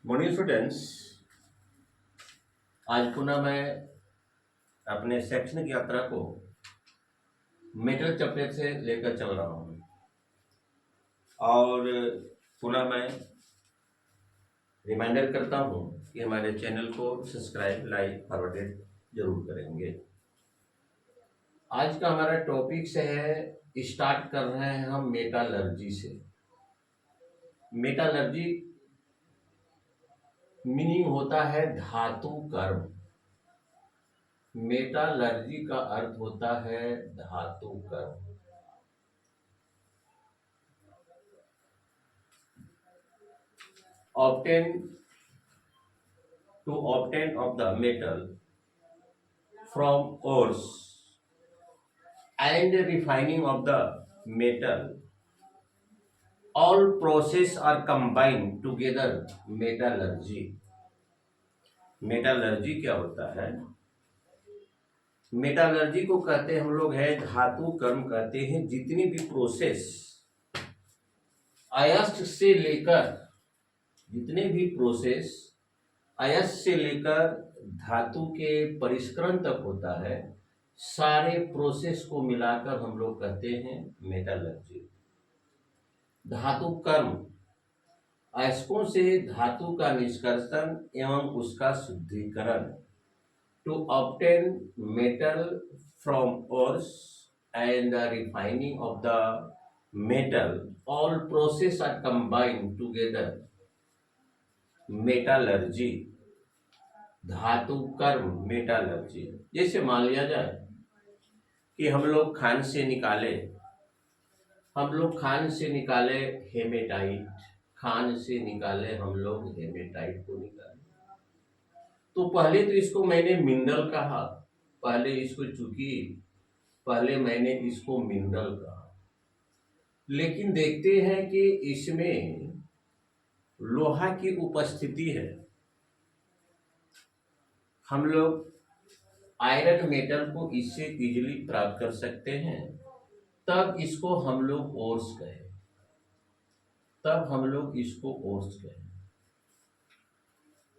Morning students, आज पुनः मैं अपने शैक्षणिक यात्रा को मेटल चैप्टर से लेकर चल रहा हूँ और पुनः मैं रिमाइंडर करता हूँ कि हमारे चैनल को सब्सक्राइब, लाइक, फॉरवर्डेड जरूर करेंगे। आज का हमारा टॉपिक से है, स्टार्ट कर रहे हैं हम मेटालर्जी से। मेटालर्जी मीनिंग होता है धातु कर्म। मेटालर्जी का अर्थ होता है धातु कर्म। to obtain of the metal from ores and refining of the metal, all process are combined together metallurgy। Metallurgy क्या होता है? मेटालर्जी को कहते हैं हम लोग है धातु कर्म कहते हैं। जितनी भी प्रोसेस अयस्क से लेकर धातु के परिष्करण तक होता है, सारे प्रोसेस को मिलाकर हम लोग कहते हैं मेटालर्जी। धातु कर्म अयस्कों से धातु का निष्कर्षण एवं उसका शुद्धिकरण। To obtain metal from ores and the refining of the metal, all process are combined together metallurgy. धातु कर्म मेटालर्जी। जैसे मान लिया जाए कि हम लोग खान से निकाले हेमेटाइट, को निकाले, तो पहले तो इसको मैंने मिनरल कहा, पहले मैंने इसको मिनरल कहा, लेकिन देखते हैं कि इसमें लोहा की उपस्थिति है। हम लोग आयरन मेटल को इससे इजीली प्राप्त कर सकते हैं, तब इसको हम लोग ओर्स कहें।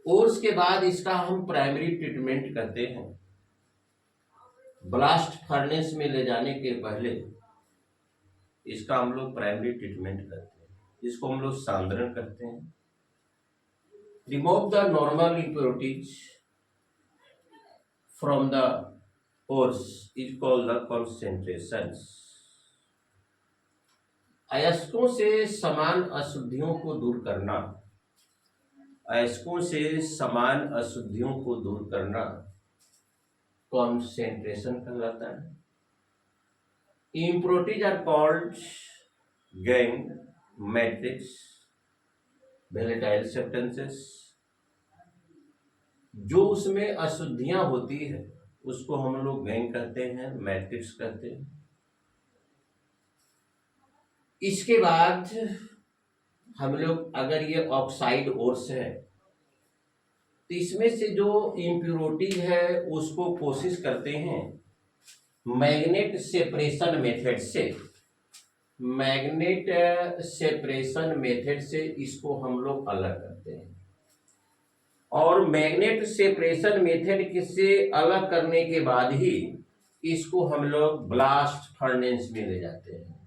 ओर्स के बाद इसका हम प्राइमरी ट्रीटमेंट करते हैं। ब्लास्ट फर्नेस में ले जाने के पहले इसका हम लोग प्राइमरी ट्रीटमेंट करते हैं, इसको हम लोग सांद्रण करते हैं। Remove the normal impurities from the ores is called the concentrations. अयस्कों से समान अशुद्धियों को दूर करना कॉन्सेंट्रेशन कहलाता है। Impurities are called gangue, matrix, volatile substances. जो उसमें अशुद्धियां होती है उसको हम लोग गैंग कहते हैं, मैट्रिक्स कहते हैं। इसके बाद हम लोग अगर ये ऑक्साइड ओर्स है तो इसमें से जो इम्प्योरिटी है उसको कोशिश करते हैं मैग्नेट सेपरेशन मेथड से इसको हम लोग अलग करते हैं। और मैग्नेट सेपरेशन मेथड से अलग करने के बाद ही इसको हम लोग ब्लास्ट फर्नेस में ले जाते हैं।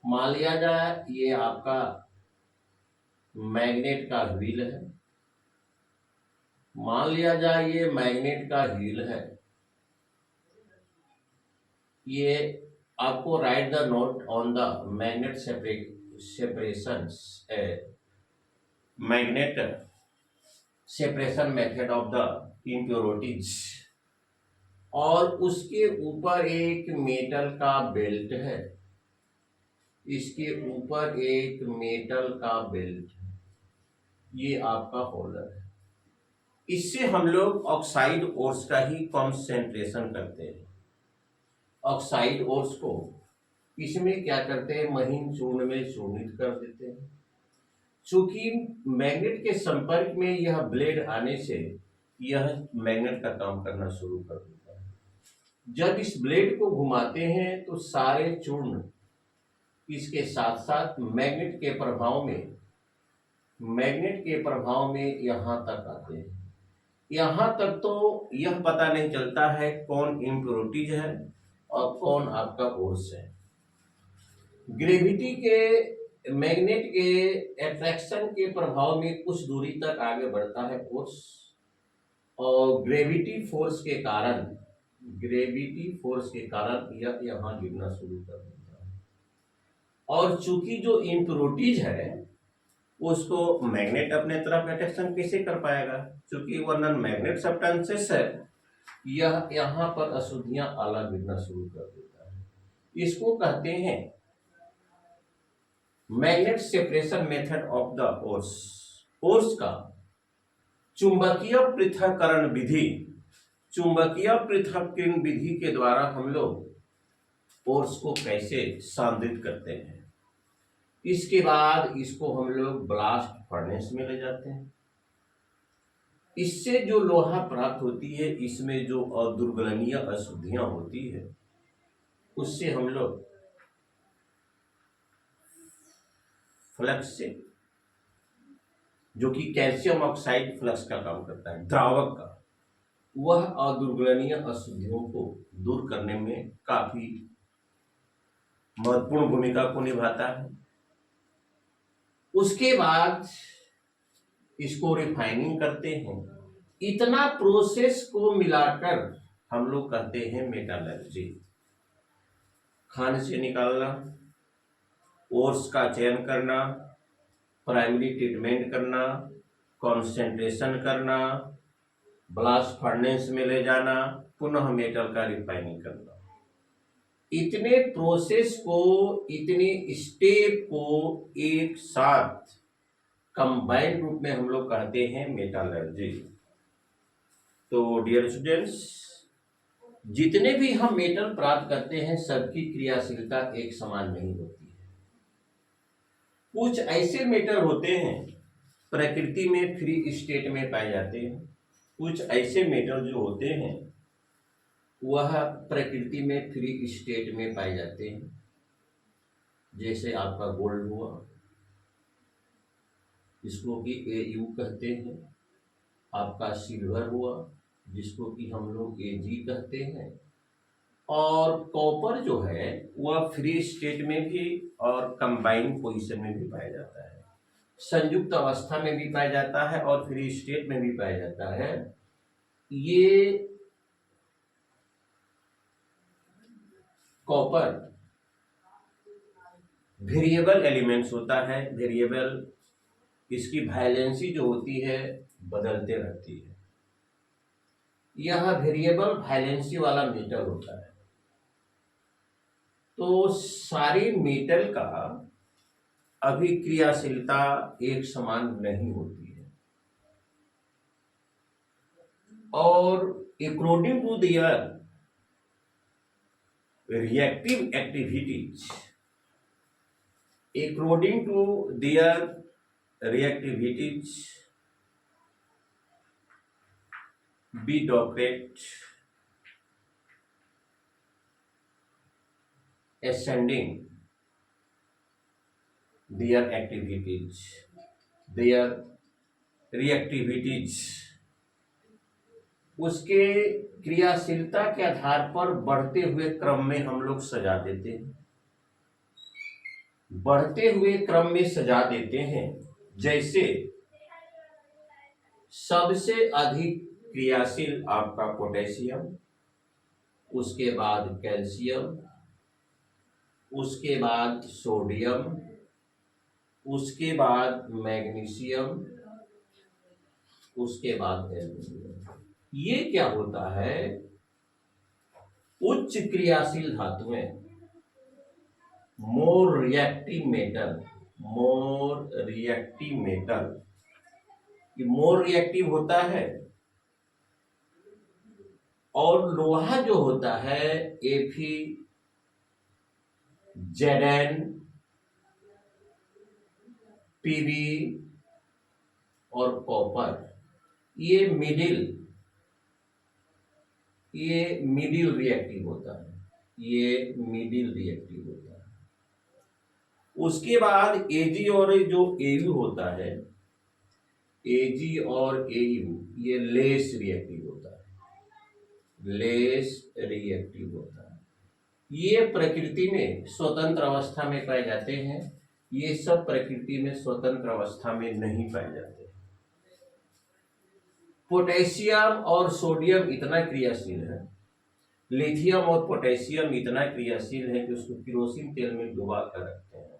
मान लिया जाए ये आपका मैग्नेट का व्हील है, ये आपको right the note on the magnet separation method of the impurities. और उसके ऊपर एक मेटल का बेल्ट है, ये आपका होल्डर है। इससे हम लोग ऑक्साइड ओर्स का ही कॉन्सेंट्रेशन करते हैं। ऑक्साइड ओर्स को इसमें क्या करते हैं, महीन चूर्ण में चूर्णित कर देते हैं। चूंकि मैग्नेट के संपर्क में यह ब्लेड आने से यह मैग्नेट का काम करना शुरू कर देता है। जब इस ब्लेड को घुमाते हैं तो सारे चूर्ण इसके साथ साथ मैग्नेट के प्रभाव में मैग्नेट के प्रभाव में यहां तक आते हैं। यहां तक तो यह पता नहीं चलता है कौन इम्प्योरिटीज है और कौन आपका फोर्स है। ग्रेविटी के मैग्नेट के अट्रैक्शन के प्रभाव में कुछ दूरी तक आगे बढ़ता है फोर्स, और ग्रेविटी फोर्स के कारण यह यहाँ गिरना शुरू कर देता है। और चूंकि जो इम्प्योरिटीज है उसको मैग्नेट अपने तरफ अट्रैक्शन कैसे कर पाएगा, क्योंकि वह नॉन मैग्नेट सब्सटेंसेस है, यह यहाँ पर अशुद्धियां आला गिरना शुरू कर देता है। इसको कहते हैं magnet separation method of the ores का चुंबकीय पृथक्करण विधि के द्वारा हम लोग ओर्स को कैसे सांद्रित करते हैं। इसके बाद इसको हम लोग ब्लास्ट फर्नेस में ले जाते हैं। इससे जो लोहा प्राप्त होती है, इसमें जो दुर्गलनीय अशुद्धियां होती है, उससे हम लोग फ्लक्स से, जो कि कैल्शियम ऑक्साइड फ्लक्स का काम करता है, द्रावक का, वह अदुर्गलनीय अशुद्धियों को दूर करने में काफी महत्वपूर्ण भूमिका को निभाता है। उसके बाद इसको रिफाइनिंग करते हैं। इतना प्रोसेस को मिलाकर हम लोग कहते हैं मेटलर्जी। खान से निकालना, ओर्स का चयन करना, प्राइमरी ट्रीटमेंट करना, कॉन्सेंट्रेशन करना, ब्लास्ट फर्नेस में ले जाना, पुनः मेटल का रिफाइनिंग करना। इतने प्रोसेस को, इतने स्टेप को एक साथ कंबाइंड रूप में हम लोग कहते हैं मेटलर्जी। तो डियर स्टूडेंट्स, जितने भी हम मेटल प्राप्त करते हैं सबकी क्रियाशीलता एक समान नहीं होती है। कुछ ऐसे मेटल होते हैं प्रकृति में फ्री स्टेट में पाए जाते हैं, कुछ ऐसे मेटल जो होते हैं वह प्रकृति में फ्री स्टेट में पाए जाते हैं। जैसे आपका गोल्ड हुआ, जिसको कि Au कहते हैं, आपका सिल्वर हुआ जिसको कि हम लोग Ag कहते हैं, और कॉपर जो है वह फ्री स्टेट में भी और कंबाइंड पोजीशन में भी पाया जाता है, संयुक्त अवस्था में भी पाया जाता है और फ्री स्टेट में भी पाया जाता है। ये कॉपर वेरिएबल एलिमेंट्स होता है, वेरिएबल, इसकी वैलेंसी जो होती है बदलते रहती है। यह वेरिएबल वैलेंसी वाला मेटल होता है। तो सारे मेटल का अभिक्रियाशीलता एक समान नहीं होती है, और according to their reactive activities we document ascending their reactivities, उसके क्रियाशीलता के आधार पर बढ़ते हुए क्रम में हम लोग सजा देते हैं, बढ़ते हुए क्रम में सजा देते हैं। जैसे सबसे अधिक क्रियाशील आपका पोटेशियम, उसके बाद कैल्शियम, उसके बाद सोडियम, उसके बाद मैग्नीशियम, उसके बाद एल्यूमिनियम। ये क्या होता है, उच्च क्रियाशील धातुएं, मोर रिएक्टिव मेटल, ये मोर रिएक्टिव होता है। और लोहा जो होता है Fe, Zn, Pb और कॉपर, ये मिडिल रिएक्टिव होता है, उसके बाद Ag और जो Au होता है Ag और Au ये लेस रिएक्टिव होता है, लेस रिएक्टिव होता है। ये प्रकृति में स्वतंत्र अवस्था में पाए जाते हैं, ये सब प्रकृति में स्वतंत्र अवस्था में नहीं पाए जाते। पोटेशियम और सोडियम इतना क्रियाशील है, लिथियम और पोटेशियम इतना क्रियाशील है कि उसको केरोसिन तेल में डुबा कर रखते हैं।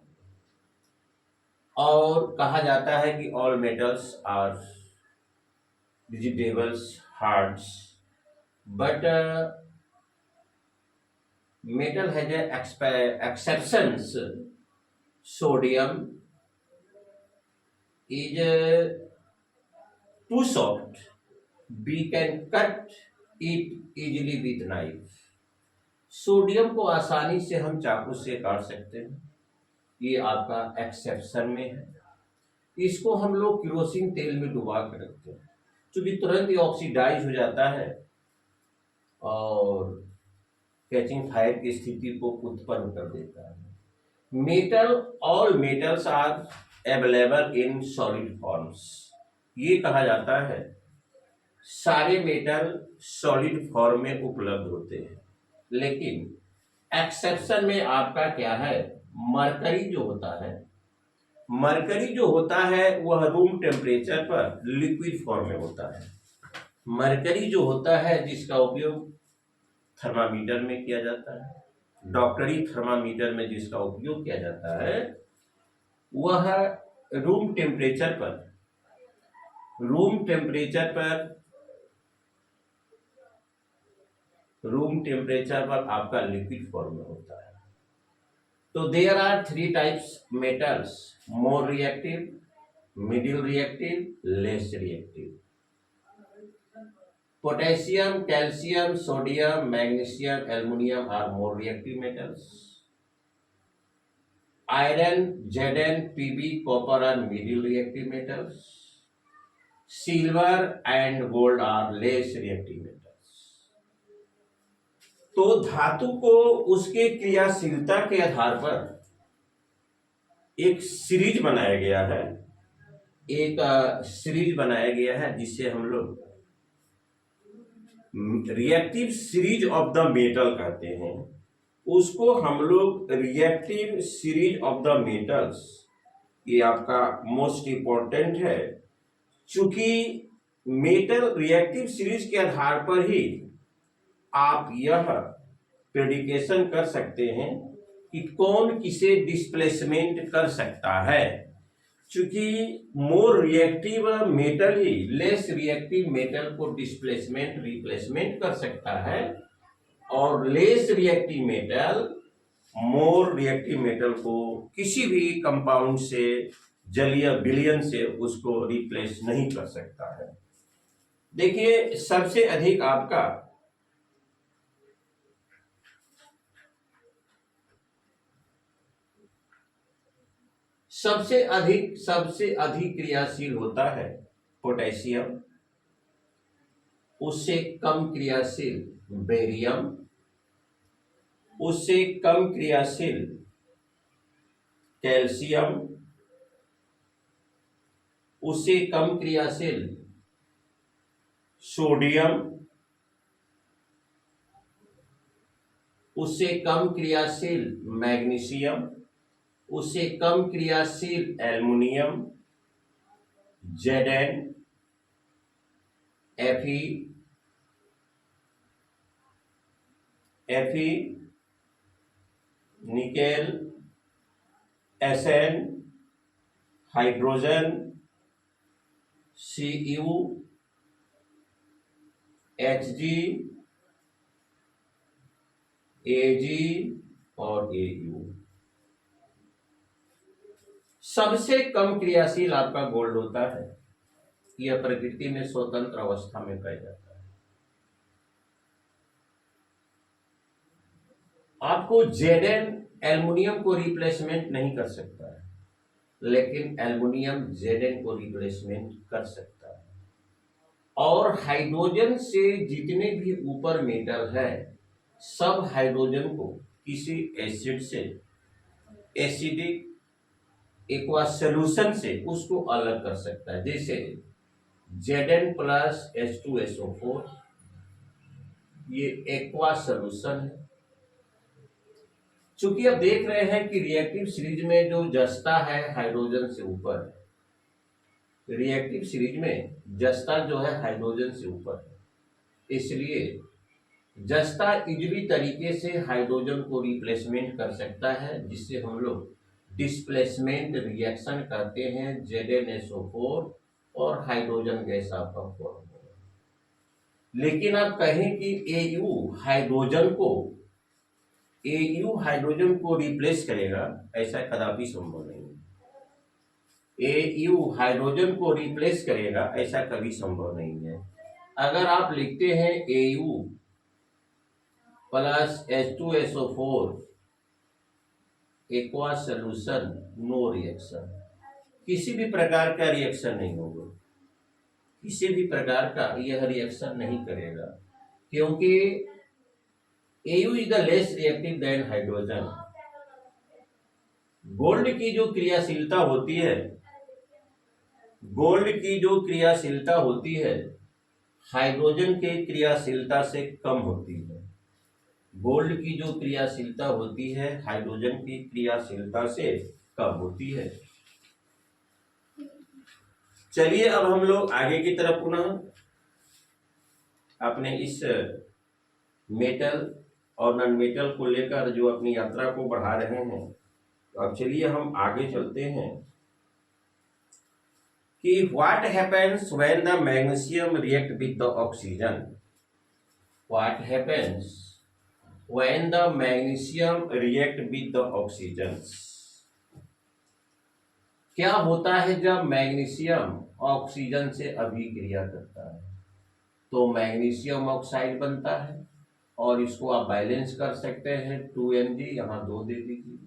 और कहा जाता है कि all metals are vegetables hards, but metal has exceptions. Sodium is too soft. We can cut it easily with knife. Sodium को आसानी से हम चाकू से काट सकते हैं, ये आपका एक्सेप्शन में है। इसको हम लोग केरोसिन तेल में डुबा कर रखते हैं, क्योंकि तुरंत ही ऑक्सीडाइज हो जाता है और कैचिंग फायर की स्थिति को उत्पन्न कर देता है। Metal, all metals are available in solid forms. ये कहा जाता है सारे मेटल सॉलिड फॉर्म में उपलब्ध होते हैं, लेकिन एक्सेप्शन में आपका क्या है, मरकरी जो होता है, मरकरी जो होता है वह रूम टेम्परेचर पर लिक्विड फॉर्म में होता है। मरकरी जो होता है जिसका उपयोग थर्मामीटर में किया जाता है, डॉक्टरी थर्मामीटर में जिसका उपयोग किया जाता है, वह रूम टेम्परेचर पर आपका लिक्विड फॉर्म में होता है। तो there are 3 types metals, more reactive, middle reactive, less reactive. Potassium, calcium, sodium, magnesium, aluminum are more reactive metals. Iron, Zn, Pb, copper are middle reactive metals. Silver and gold are less reactive metals. तो धातु को उसके क्रियाशीलता के आधार पर एक series बनाया गया है, जिसे हम लोग reactive series of the metal कहते हैं। उसको हम लोग reactive series of the metals, ये आपका मोस्ट इंपॉर्टेंट है, चूंकि मेटल रिएक्टिव सीरीज के आधार पर ही आप यह प्रेडिकेशन कर सकते हैं कि कौन किसे डिस्प्लेसमेंट कर सकता है। चूंकि मोर रिएक्टिव मेटल ही लेस रिएक्टिव मेटल को डिस्प्लेसमेंट रिप्लेसमेंट कर सकता है, और less reactive metal more reactive metal को किसी भी कंपाउंड से, जलीय विलयन से उसको रिप्लेस नहीं कर सकता है। देखिए सबसे अधिक क्रियाशील होता है पोटेशियम, उससे कम क्रियाशील बेरियम, उससे कम क्रियाशील कैल्शियम, उससे कम क्रियाशील सोडियम, उससे कम क्रियाशील मैग्नीशियम, उससे कम क्रियाशील aluminium, Zn, Fe, nickel, Sn, hydrogen, Cu, Hg, Ag और Au। सबसे कम क्रियाशील आपका गोल्ड होता है, यह प्रकृति में स्वतंत्र अवस्था में पाया जाता है। आपको Zn एल्युमिनियम को रिप्लेसमेंट नहीं कर सकता है, लेकिन एल्युमिनियम Zn को रिप्लेसमेंट कर सकता है। और हाइड्रोजन से जितने भी ऊपर मेटल है, सब हाइड्रोजन को किसी एसिड से, एसिडिक एक्वा सॉल्यूशन से उसको अलग कर सकता है। जैसे Zn प्लस H2SO4, ये एक्वा सोल्यूशन है। चूंकि अब देख रहे हैं कि रिएक्टिव सीरीज में जो जस्ता है हाइड्रोजन से ऊपर है, रिएक्टिव सीरीज में जस्ता जो है हाइड्रोजन से ऊपर है, इसलिए जस्ता इजली तरीके से हाइड्रोजन को रिप्लेसमेंट कर सकता है, जिससे हम लोग डिस्प्लेसमेंट रिएक्शन करते हैं, ZnSO4 और हाइड्रोजन गैस आपका फॉर्म होगा। लेकिन आप कहें कि AU हाइड्रोजन को रिप्लेस करेगा, ऐसा कदापि संभव नहीं है। AU हाइड्रोजन को रिप्लेस करेगा, ऐसा कभी संभव नहीं है। अगर आप लिखते हैं AU plus H2SO4 aqua solution, no reaction, किसी भी प्रकार का रिएक्शन नहीं होगा, किसी भी प्रकार का यह रिएक्शन नहीं करेगा, क्योंकि AU is the less reactive than hydrogen. Gold की जो क्रियाशीलता होती है, गोल्ड की जो क्रियाशीलता होती है हाइड्रोजन के क्रियाशीलता से कम होती है। गोल्ड की जो क्रियाशीलता होती है हाइड्रोजन की क्रियाशीलता से कम होती है। चलिए अब हम लोग आगे की तरफ पुनः अपने इस मेटल और नॉन मेटल को लेकर जो अपनी यात्रा को बढ़ा रहे हैं, तो अब चलिए हम आगे चलते हैं कि what happens when the magnesium react with the oxygen. What happens when the magnesium react with the oxygen. क्या होता है जब मैग्नीशियम ऑक्सीजन से अभिक्रिया करता है? तो मैग्नीशियम ऑक्साइड बनता है, और इसको आप बैलेंस कर सकते हैं, 2Mg, यहाँ 2 दे दीजिए।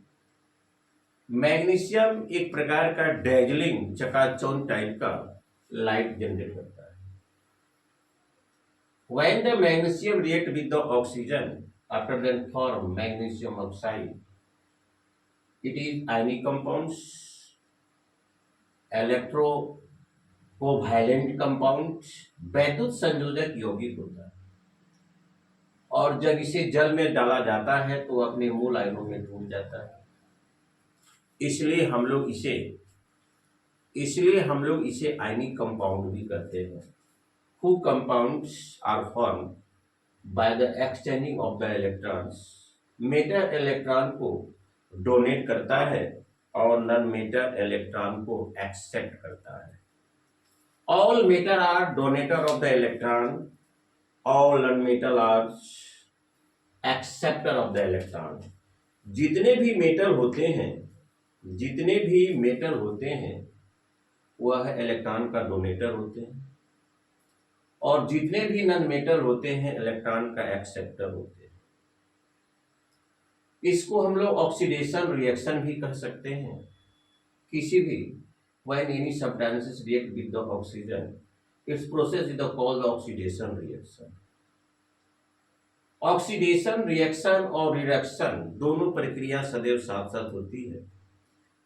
मैग्नीशियम एक प्रकार का डैजलिंग चकाचौंध टाइप का लाइट जनरेट करता है। When the magnesium react with the oxygen after then form magnesium oxide, it is ionic compounds, electro covalent compound, वैद्युत संयोजक यौगिक होता है, और जब इसे जल में डाला जाता है तो अपने मूल आयनों में टूट जाता है। इसलिए हम लोग इसे आयनिक कंपाउंड भी कहते हैं। Who compounds are formed by the exchanging of the electrons। Metal electron को डोनेट करता है और नॉन मेटर इलेक्ट्रॉन को एक्सेप्ट करता है। All metal are donator of the electron, all non-metal are acceptor of the electron। जितने भी metal होते हैं वह इलेक्ट्रॉन का डोनेटर होते हैं, और जितने भी नॉन मेटल होते हैं इलेक्ट्रॉन का एक्सेप्टर होते हैं। इसको हम लोग ऑक्सीडेशन रिएक्शन भी कह सकते हैं। किसी भी when any substances react with the oxygen, its process is called the oxidation reaction। Oxidation reaction और रिडक्शन दोनों प्रक्रिया सदैव साथ साथ होती है,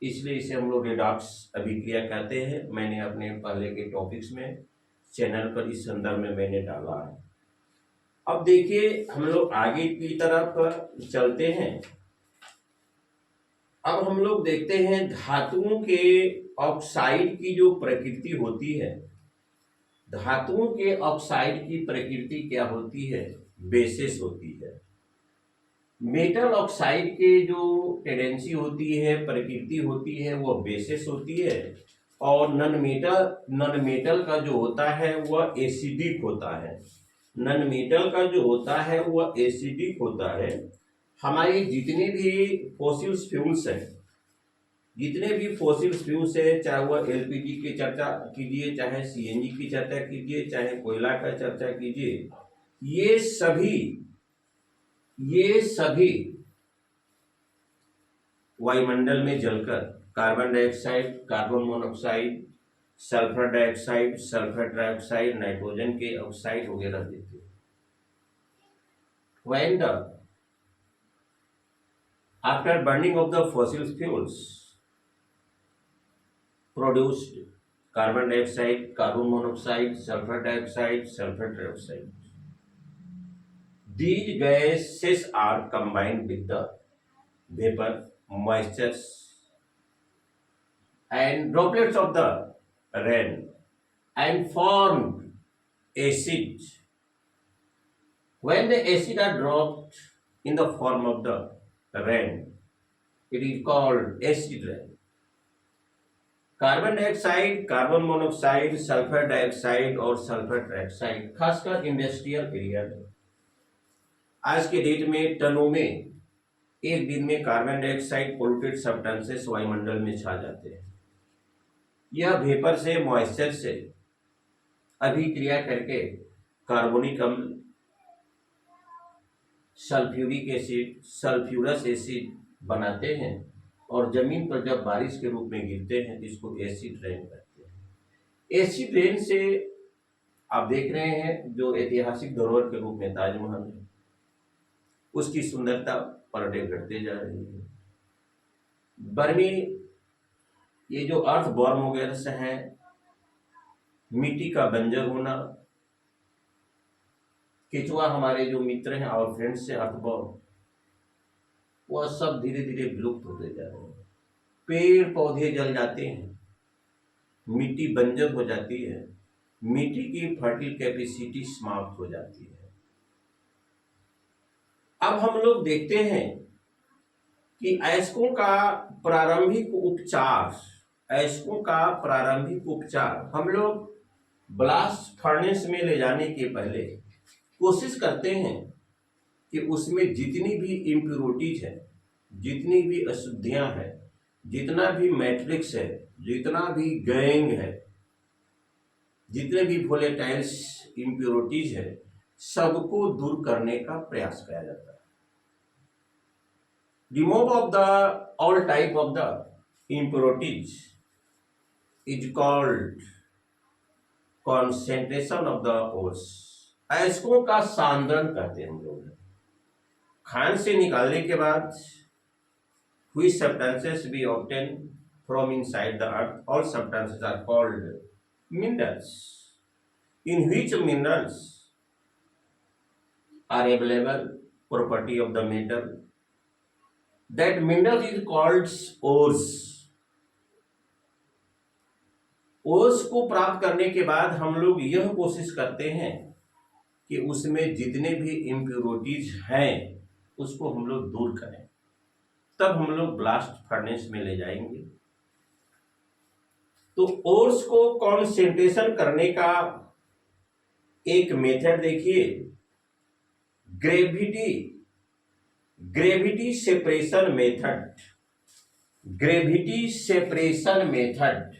इसलिए इसे हम लोग रिडॉक्स अभिक्रिया कहते हैं। मैंने अपने पहले के टॉपिक्स में चैनल पर इस संदर्भ में मैंने डाला है। अब देखिए हम लोग आगे की तरफ चलते हैं। अब हम लोग देखते हैं धातुओं के ऑक्साइड की जो प्रकृति होती है। धातुओं के ऑक्साइड की प्रकृति क्या होती है? बेसिस होती है। मेटल ऑक्साइड के जो टेंडेंसी होती है, प्रकृति होती है, वो बेसिस होती है, और नॉन मेटल का जो होता है वह एसिडिक होता है। नॉन मेटल का जो होता है वह एसिडिक होता है। हमारी जितने भी फॉसिल्स फ्यूल्स हैं, चाहे वह एलपीजी की चर्चा कीजिए, चाहे सीएनजी की चर्चा कीजिए, चाहे कोयला का चर्चा कीजिए, ये सभी वायुमंडल में जलकर carbon dioxide, carbon monoxide, sulphur dioxide, sulphur trioxide, nitrogen के ऑक्साइड वगैरह देते हैं। When after burning of the fossil fuels produced carbon dioxide, carbon monoxide, sulphur dioxide, sulphur trioxide. These gases are combined with the vapor, moistures, and droplets of the rain and form acid. When the acid are dropped in the form of the rain, it is called acid rain. Carbon dioxide, carbon monoxide, sulphur dioxide और sulphur trioxide खासकर industrial area में आज के date में टनों में एक दिन में कार्बन डाइऑक्साइड पोल्यूटेड सब्सटेंसेस वायुमंडल में छा जाते हैं. यह वेपर से, मॉइस्चर से अभिक्रिया करके कार्बोनिक अम्ल, सल्फ्यूरिक एसिड, सल्फ्यूरस एसिड बनाते हैं और जमीन पर जब बारिश के रूप में गिरते हैं तो इसको एसिड रेन कहते हैं. एसिड रेन से आप देख रहे हैं जो ऐतिहासिक धरोहर के रूप में ताजमहल है, उसकी सुंदरता पर डे घटते जा रही है. बर्मी ये जो अर्थ बॉर्म वगैरह से है, मिट्टी का बंजर होना, केचुआ हमारे जो मित्र हैं और फ्रेंड्स से अर्थ बॉर्म, वह सब धीरे धीरे विलुप्त होते जा रहे हैं. पेड़ पौधे जल जाते हैं, मिट्टी बंजर हो जाती है, मिट्टी की फर्टिल कैपेसिटी समाप्त हो जाती है. अब हम लोग देखते हैं कि अयस्कों का प्रारंभिक उपचार हम लोग ब्लास्ट फर्नेस में ले जाने के पहले कोशिश करते हैं कि उसमें जितनी भी इम्प्योरिटीज है, जितनी भी अशुद्धियां हैं, जितना भी मैट्रिक्स है, जितना भी गैंग है, जितने भी वोलेटाइल्स इम्प्योरिटीज है, सबको दूर करने का प्रयास किया जाता है. Remove of the all type of the impurities is called concentration of the ores. अयस्कों का सांद्रण कहते हैं हम लोग. खान से निकालने के बाद which substances we obtain from inside the earth, all substances are called minerals. In which minerals are available property of the metal, that mineral is called ores. Ores को प्राप्त करने के बाद हम लोग यह कोशिश करते हैं कि उसमें जितने भी इम्प्योरिटीज हैं उसको हम लोग दूर करें. तब हम लोग ब्लास्ट फर्नेस में ले जाएंगे. तो ओर्स को कॉन्सेंट्रेशन करने का एक मेथड देखिए, gravity separation method. Gravity separation method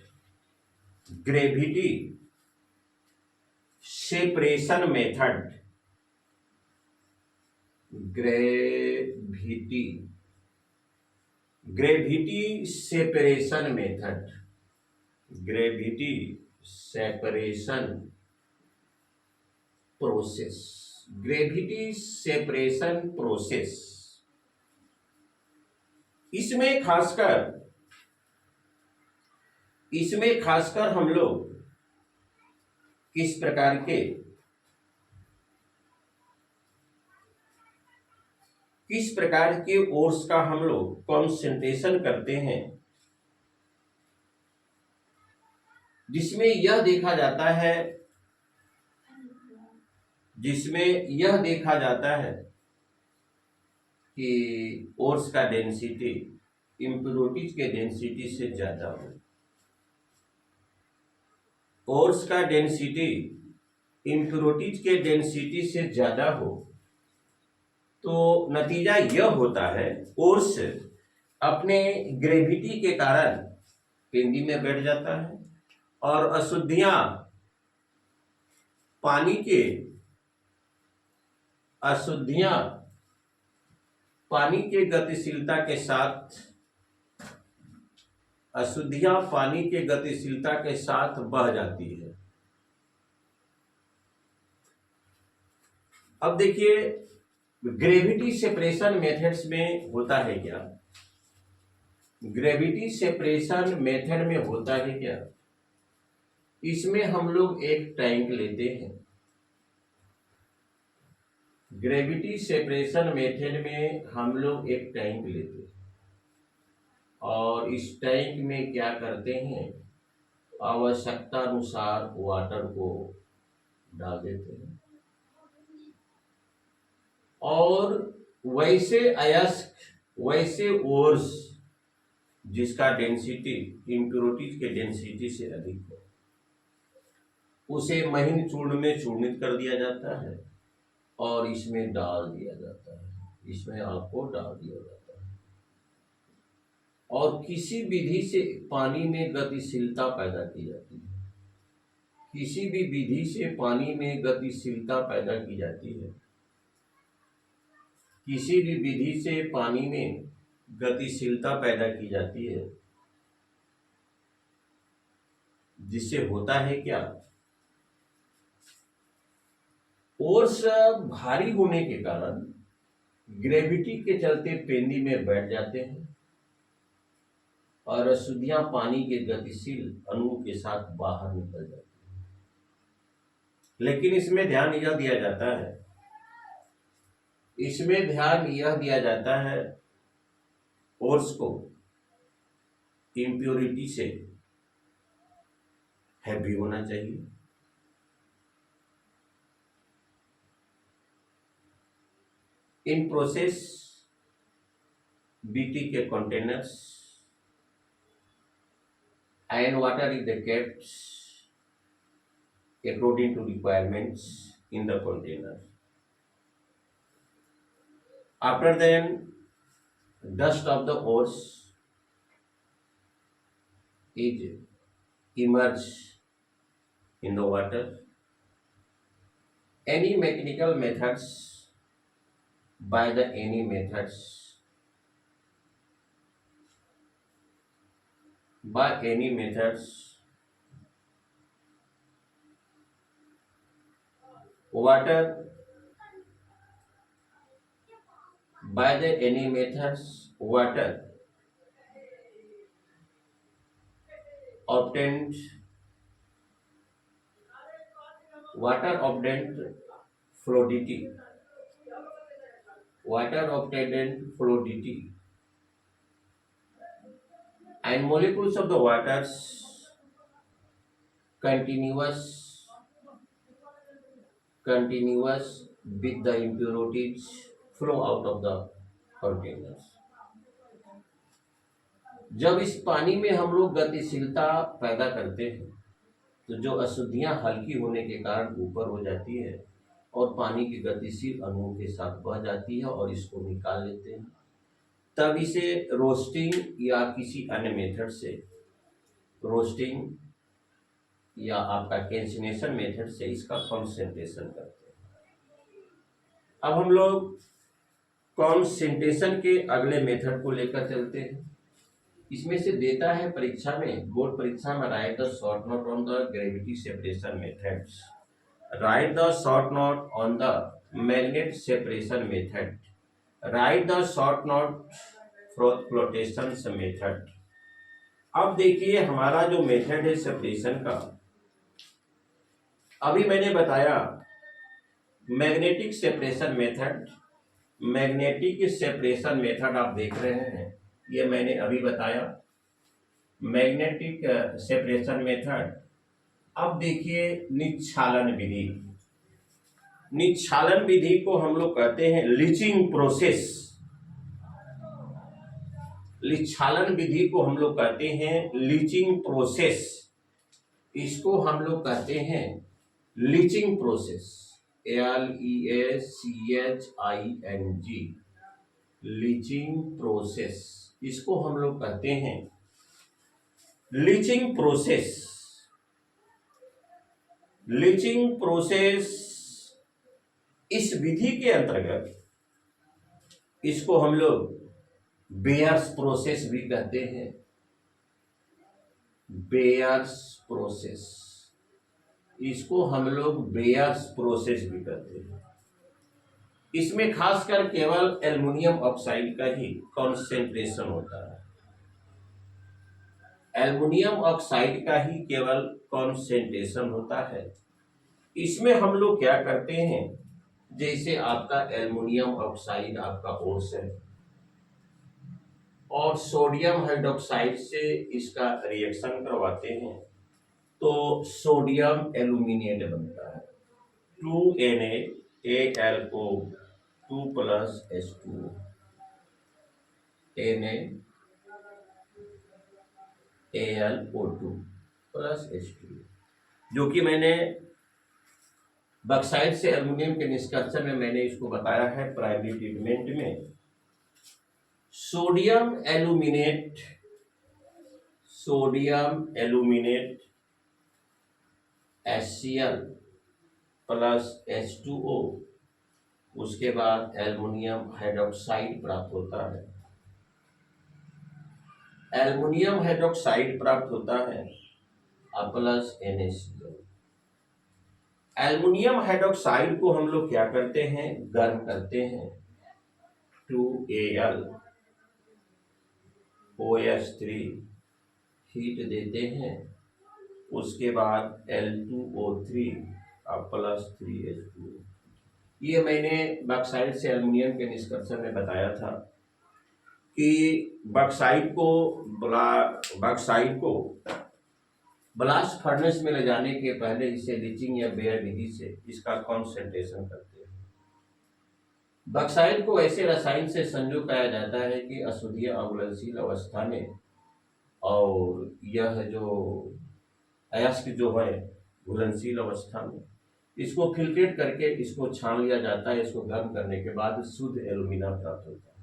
gravity separation process. इसमें खासकर हम लोग किस प्रकार के ओर्स का हम लोग कॉन्सेंट्रेशन करते हैं, जिसमें यह देखा जाता है कि ओर्स का डेंसिटी इम्प्योरिटीज के डेंसिटी से ज्यादा हो. ओर्स का डेंसिटी इम्प्योरिटीज के डेंसिटी से ज्यादा हो तो नतीजा यह होता है ओर्स अपने ग्रेविटी के कारण पेंदी में बैठ जाता है और अशुद्धियां पानी के गतिशीलता के साथ बह जाती है. अब देखिए ग्रेविटी सेपरेशन मेथड्स में होता है क्या. ग्रेविटी सेपरेशन मेथड में होता है क्या, इसमें हम लोग एक टैंक लेते हैं। ग्रेविटी सेपरेशन मेथड में हम लोग एक टैंक लेते हैं और इस टैंक में क्या करते हैं, आवश्यकता अनुसार वाटर को डाल देते हैं और वैसे अयस्क, वैसे ओर्स जिसका डेंसिटी इम्प्योरिटीज के डेंसिटी से अधिक हो, उसे महीन चूर्ण में चूर्णित कर दिया जाता है और इसमें डाल दिया जाता है, इसमें आपको डाल दिया जाता है और किसी विधि से पानी में गतिशीलता पैदा की जाती है। किसी भी विधि से पानी में गतिशीलता पैदा की जाती है। किसी भी विधि से पानी में गतिशीलता पैदा की जाती है, जिससे होता है क्या, फोर्स भारी होने के कारण ग्रेविटी के चलते पेंदी में बैठ जाते हैं और अशुद्धियां पानी के गतिशील अणुओं के साथ बाहर निकल जाती हैं। लेकिन इसमें ध्यान यह दिया जाता है, इसमें ध्यान यह दिया जाता है फोर्स को इम्प्योरिटी से हैवी होना चाहिए। इन प्रोसेस बीटी के containers and water is the kept according to requirements in the container. After then, dust of the ores is emerged in the water. Any mechanical methods, by the any methods, by any methods, water, by the any methods, water obtained, water obtained fluidity, water obtained fluidity, and molecules of the waters continuous with the impurities flow out of the containers. जब इस पानी में हम लोग गतिशीलता पैदा करते हैं तो जो अशुद्धियां हल्की होने के कारण ऊपर हो जाती है और पानी की गतिशील अणुओं के साथ बह जाती है और इसको निकाल लेते हैं, तब इसे रोस्टिंग या किसी अन्य मेथड से, रोस्टिंग या आपका कैल्सिनेशन मेथड से इसका कॉन्सेंट्रेशन करते हैं। अब हम लोग कॉन्सेंट्रेशन के अगले मेथड को लेकर चलते हैं। इसमें से देता है परीक्षा में, बोर्ड परीक्षा में, right the short note on the gravity separation methods, right the short note on the magnet separation method, right the short note for flotation method. अब देखिए हमारा जो मेथड है सेपरेशन का, अभी मैंने बताया magnetic separation method, magnetic separation method आप देख रहे हैं, ये मैंने अभी बताया मैग्नेटिक सेपरेशन मेथड। अब देखिए निच्छालन विधि, निच्छालन विधि को हम लोग कहते हैं लीचिंग प्रोसेस, निच्छालन विधि को हम लोग कहते हैं लीचिंग प्रोसेस, इसको हम लोग कहते हैं leaching process, LEACHING, leaching process, इसको हम लोग कहते हैं लीचिंग प्रोसेस। लीचिंग प्रोसेस इस विधि के अंतर्गत इसको हम लोग बेयर्स प्रोसेस भी कहते हैं, बेयर्स प्रोसेस, इसको हम लोग बेयर्स प्रोसेस भी कहते हैं। इसमें खासकर केवल एल्युमिनियम ऑक्साइड का ही कॉन्सेंट्रेशन होता है। एल्युमिनियम ऑक्साइड का ही केवल कॉन्सेंट्रेशन होता है। इसमें हम लोग क्या करते हैं, जैसे आपका एल्युमिनियम ऑक्साइड आपका ओर्स है और सोडियम हाइड्रोक्साइड से इसका रिएक्शन करवाते हैं तो सोडियम एल्यूमिनेट बनता है, 2Na two plus H2O, NaAlO2 plus H2O, जो कि मैंने बॉक्साइट से एल्युमिनियम के निष्कर्षण में मैंने इसको बताया है प्राइमरी ट्रीटमेंट में। Sodium aluminate HCl plus H2O, उसके बाद एल्युमिनियम हाइड्रोक्साइड प्राप्त होता है। एल्युमिनियम हाइड्रोक्साइड प्राप्त होता है प्लस NaCl। एल्युमिनियम हाइड्रोक्साइड को हम लोग क्या करते हैं, गर्म करते हैं, 2AlOH3 हीट देते हैं, उसके बाद L2O3 प्लस 3H2O। ये मैंने बॉक्साइट से एल्युमिनियम के निष्कर्षण में बताया था कि बॉक्साइट को ब्लास्ट फर्नेस में ले जाने के पहले इसे लीचिंग या बेयर विधि से इसका कॉन्सेंट्रेशन करते हैं। बॉक्साइट को ऐसे रसायन से संयोग किया जाता है कि अशुद्धि अघुलनशील अवस्था में, और यह जो अयस्क जो है घुलनशील अवस्था में, इसको फिल्ट्रेट करके इसको छान लिया जाता है। इसको गर्म करने के बाद शुद्ध एल्यूमिना प्राप्त होता है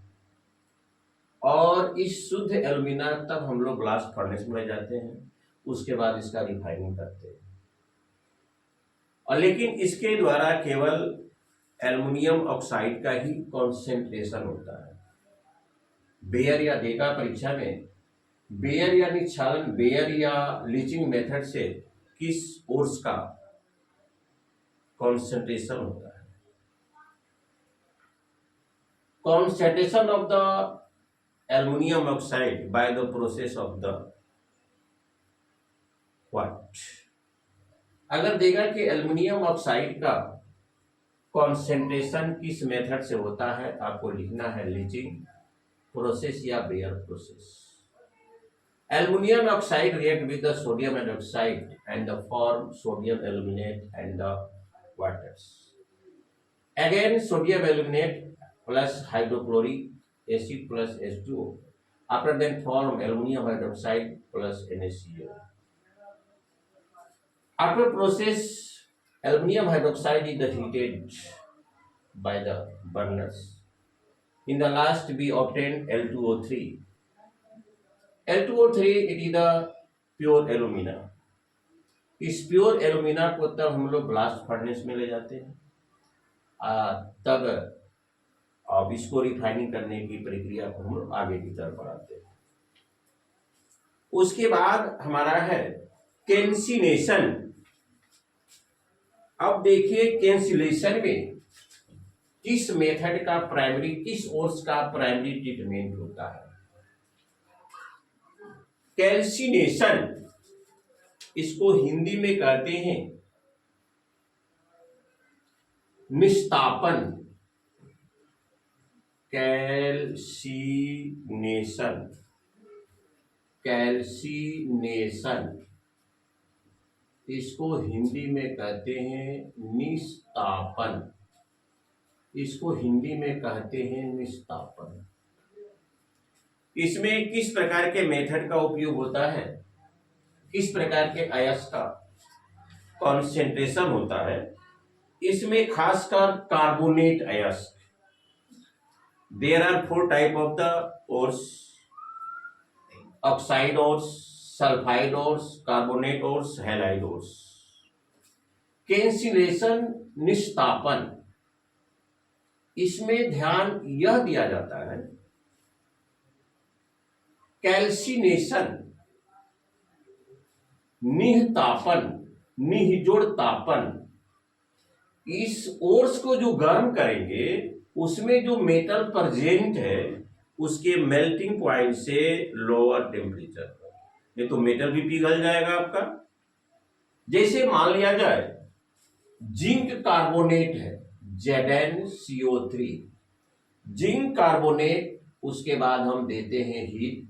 और इस शुद्ध एल्यूमिना तब हम लोग ब्लास्ट फर्नेस में ले जाते हैं, उसके बाद इसका रिफाइनिंग करते हैं। और लेकिन इसके द्वारा केवल एल्युमिनियम ऑक्साइड का ही कॉन्सेंट्रेशन होता है। बेयर या देगा परीक्षा में बेयर या निक्षालन, बेयर या लीचिंग मेथड से किस ओर्स का कॉन्सेंट्रेशन होता है, concentration of the aluminium oxide by the process of the what. अगर देगा कि एल्युमिनियम ऑक्साइड का कॉन्सेंट्रेशन किस मेथड से होता है, आपको लिखना है लीचिंग प्रोसेस या bear process. Aluminium oxide react with the sodium hydroxide and form sodium aluminate and the waters. Again, sodium aluminate plus hydrochloric acid plus H2O. After then form aluminium hydroxide plus NaCl. After process, aluminium hydroxide is heated by the burners. In the last, we obtained L2O3. L2O3 it is the pure alumina. इस pure alumina को तब हम लोग blast furnace में ले जाते हैं, तब अब इसको रिफाइनिंग करने की प्रक्रिया को हम लोग आगे की तरफ बढ़ाते हैं। उसके बाद हमारा है कैल्सिनेशन। अब देखिए कैल्सिनेशन में किस मेथड का प्राइमरी, किस ओर्स का प्राइमरी ट्रीटमेंट होता है। कैल्सिनेशन इसको हिंदी में कहते हैं निस्तापन। कैल्सिनेशन इसको हिंदी में कहते हैं निस्तापन। इसको हिंदी में कहते हैं निस्तापन। इसमें किस प्रकार के मेथड का उपयोग होता है, किस प्रकार के अयस्क का कॉन्सेंट्रेशन होता है। इसमें खासकर कार्बोनेट अयस्क, there are 4 type of the ores, oxide ores, sulphide ores, carbonate ores, halide ores. Calcination निस्तापन, इसमें ध्यान यह दिया जाता है कैल्सिनेशन निहतापन, निहजोड़ तापन। इस ओर्स को जो गर्म करेंगे उसमें जो मेटल प्रेजेंट है उसके मेल्टिंग पॉइंट से लोअर टेम्परेचर पर, नहीं तो मेटल भी पिघल जाएगा आपका। जैसे मान लिया जाए जिंक कार्बोनेट है ZnCO3, जिंक कार्बोनेट, उसके बाद हम देते हैं हीट,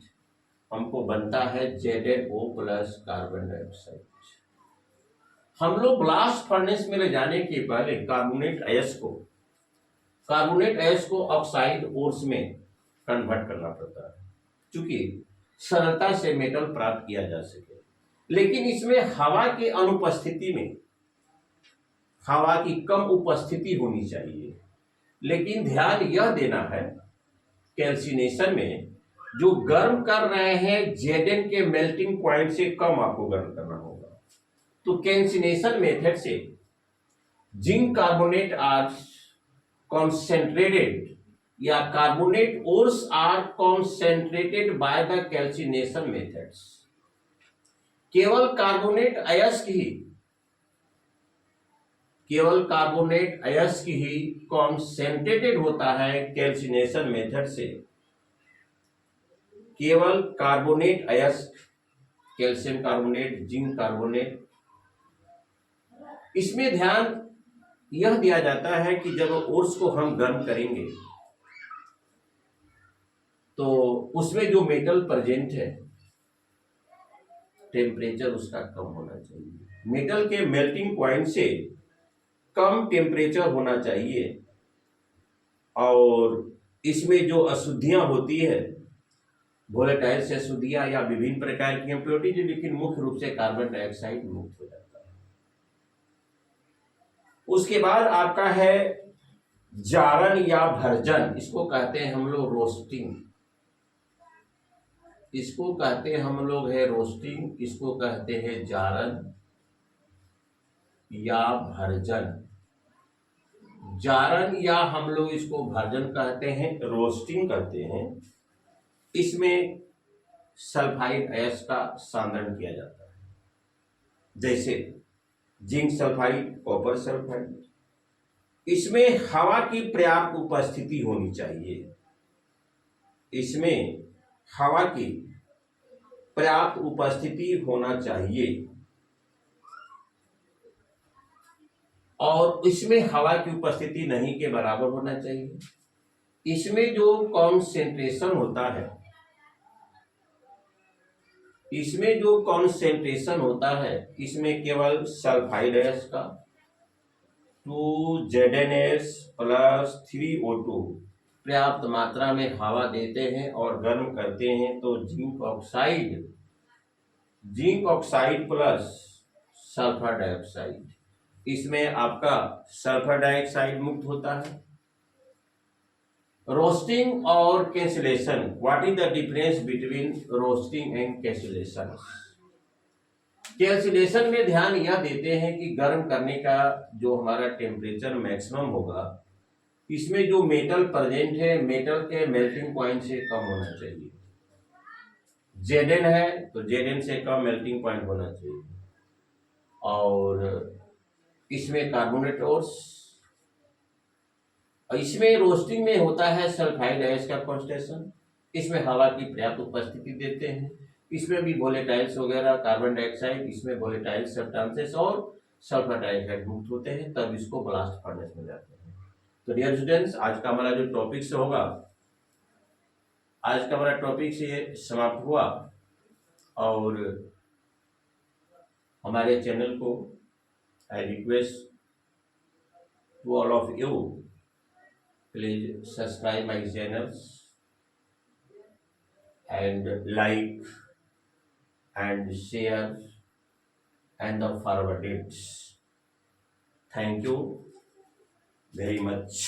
हमको बनता है ZnO प्लस कार्बन डाइऑक्साइड। हम लोग ब्लास्ट फर्नेस में ले जाने के पहले कार्बोनेट अयस्क को ऑक्साइड ओर्स में कन्वर्ट करना पड़ता है, क्योंकि सरलता से मेटल प्राप्त किया जा सके। लेकिन इसमें हवा की अनुपस्थिति में, हवा की कम उपस्थिति होनी चाहिए। लेकिन ध्यान यह देना है, कैल्सिनेशन में जो गर्म कर रहे हैं Zn के मेल्टिंग पॉइंट से कम आपको गर्म करना होगा। तो कैल्सिनेशन मेथड से जिंक कार्बोनेट आर concentrated या carbonate ores are concentrated by the calcination methods. केवल कार्बोनेट अयस्क ही कॉन्सेंट्रेटेड होता है कैल्सिनेशन मेथड से। केवल कार्बोनेट अयस्क, कैल्शियम कार्बोनेट, जिंक कार्बोनेट, इसमें ध्यान यह दिया जाता है कि जब ओर्स को हम गर्म करेंगे तो उसमें जो मेटल प्रेजेंट है टेम्परेचर उसका कम होना चाहिए। मेटल के मेल्टिंग पॉइंट से कम टेम्परेचर होना चाहिए। और इसमें जो अशुद्धियां होती है, वोलेटाइल से अशुद्धियां या विभिन्न प्रकार की इम्प्योरिटी, लेकिन मुख्य रूप से कार्बन डाइऑक्साइड मुक्त हो जाता है। उसके बाद आपका है जारन या भर्जन, इसको कहते हैं हम लोग रोस्टिंग, इसको कहते हैं हम लोग है रोस्टिंग, इसको कहते हैं जारन या भर्जन। जारन या हम लोग इसको भर्जन कहते हैं, रोस्टिंग कहते हैं। इसमें सल्फाइड अयस्क का सांद्रण किया जाता है, जैसे जिंक सल्फाइड, कॉपर सल्फाइड। इसमें हवा की पर्याप्त उपस्थिति होनी चाहिए, इसमें हवा की पर्याप्त उपस्थिति होना चाहिए। और इसमें हवा की उपस्थिति नहीं के बराबर होना चाहिए। इसमें जो कॉन्सेंट्रेशन होता है, इसमें जो कॉन्सेंट्रेशन होता है, इसमें केवल सल्फाइड अयस्क का 2ZnS प्लस 3O2 पर्याप्त मात्रा में हवा देते हैं और गर्म करते हैं तो zinc oxide plus sulphur dioxide, इसमें आपका सल्फर डाइऑक्साइड मुक्त होता है। रोस्टिंग और cancellation, what is the difference between roasting and cancellation? Cancellation में ध्यान यह देते हैं कि गर्म करने का जो हमारा टेम्परेचर मैक्सिमम होगा, इसमें जो मेटल प्रेजेंट है मेटल के मेल्टिंग पॉइंट से कम होना चाहिए। Zn है तो Zn से कम मेल्टिंग पॉइंट होना चाहिए। और इसमें कार्बोनेट ओर्स, इसमें रोस्टिंग में होता है सल्फाइड अयस्क का कॉन्सेंट्रेशन, इसमें हवा की पर्याप्त उपस्थिति देते हैं। इसमें भी वोलेटाइल्स वगैरह, कार्बन डाइऑक्साइड, इसमें वोलेटाइल सब्सटेंसेस और सल्फर डाइऑक्साइड मुक्त होते हैं, तब इसको ब्लास्ट फर्नेस में जाते हैं। तो डियर स्टूडेंट्स, आज का हमारा जो टॉपिक से होगा, आज का हमारा टॉपिक से समाप्त हुआ। और हमारे चैनल को I request to all of you, please subscribe my channels and like and share and forward it. Thank you very much.